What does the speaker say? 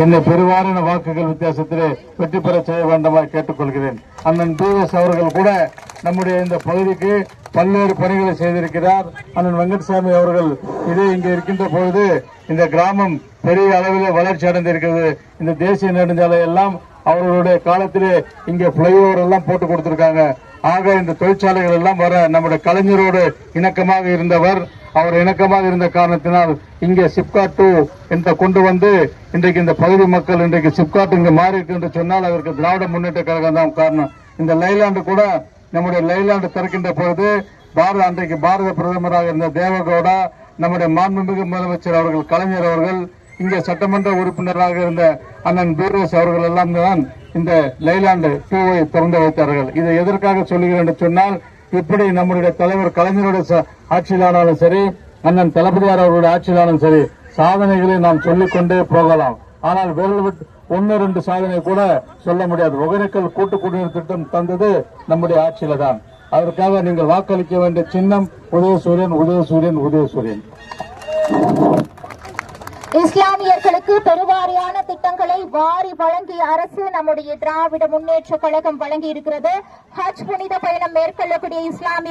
என்னை பெருவாரியான வாக்குகள் வித்தியாசத்திலே வெற்றி பெற செய்ய வேண்டுமாய் கேட்டுக்கொள்கிறேன். அண்ணன் டிஎஸ் அவர்கள் கூட நம்முடைய இந்த பகுதிக்கு பல்வேறு பணிகளை செய்திருக்கிறார். அண்ணன் வெங்கட்சாமி அவர்கள் இதே இங்கே இருக்கின்ற பொழுது இந்த கிராமம் பெரிய அளவிலே வளர்ச்சி அடைந்திருக்கிறது. இந்த தேசிய நெடுஞ்சாலை எல்லாம் அவர்களுடைய காலத்திலே இங்கே பிளைஓவர் எல்லாம் போட்டு கொடுத்திருக்காங்க. ஆக இந்த தொழிற்சாலைகள் எல்லாம் வர நம்முடைய கலைஞரோடு இணக்கமாக இருந்தவர். அவர் இணக்கமாக இருந்த காரணத்தினால் இங்கே சிப்காட் 2 என்ற கொண்டு வந்து இன்றைக்கு இந்த பகுதி மக்கள் இன்றைக்கு சிப்காட் இங்கு மாறி இருக்கு என்று சொன்னால் அதற்கு திராவிட முன்னேற்ற கழகம் தான் காரணம். இந்த லைலாண்டு கூட நம்முடைய லைலாண்டு திறக்கின்ற பொழுது அன்றைக்கு பாரத பிரதமராக இருந்த தேவகவுடா, நம்முடைய மாண்புமிகு முதலமைச்சர் அவர்கள் கலைஞர் அவர்கள், இங்கே சட்டமன்ற உறுப்பினராக இருந்த அண்ணன் பீரேஸ் அவர்கள் எல்லாம் தான் இந்த லைலாண்டு 2 திறந்து வைத்தார்கள். இதை எதற்காக சொல்லுகிறேன் என்று சொன்னால், இப்படி நம்முடைய தலைவர் கலைஞருடைய ஆட்சியிலானாலும் சரி, அண்ணன் தளபதியார் அவர்களுடைய ஆட்சியிலானாலும் சரி, சாதனைகளை நாம் சொல்லிக்கொண்டே போகலாம். ஆனால் விரல் விட்டு 1-2 சாதனை கூட சொல்ல முடியாது. ஒகேனக்கல் கூட்டு குடிநீர் திட்டம் தந்தது நம்முடைய ஆட்சியில தான். அதற்காக நீங்கள் வாக்களிக்க வேண்டிய சின்னம் உதயசூரியன், உதயசூரியன், உதயசூரியன். இஸ்லாமியர்களுக்கு பெருவாரியான திட்டங்களை வாரி வழங்கிய அரசு நம்முடைய திராவிட முன்னேற்ற கழகம் வழங்கி இருக்கிறது. ஹஜ் புனித பயணம் மேற்கொள்ளக்கூடிய இஸ்லாமிய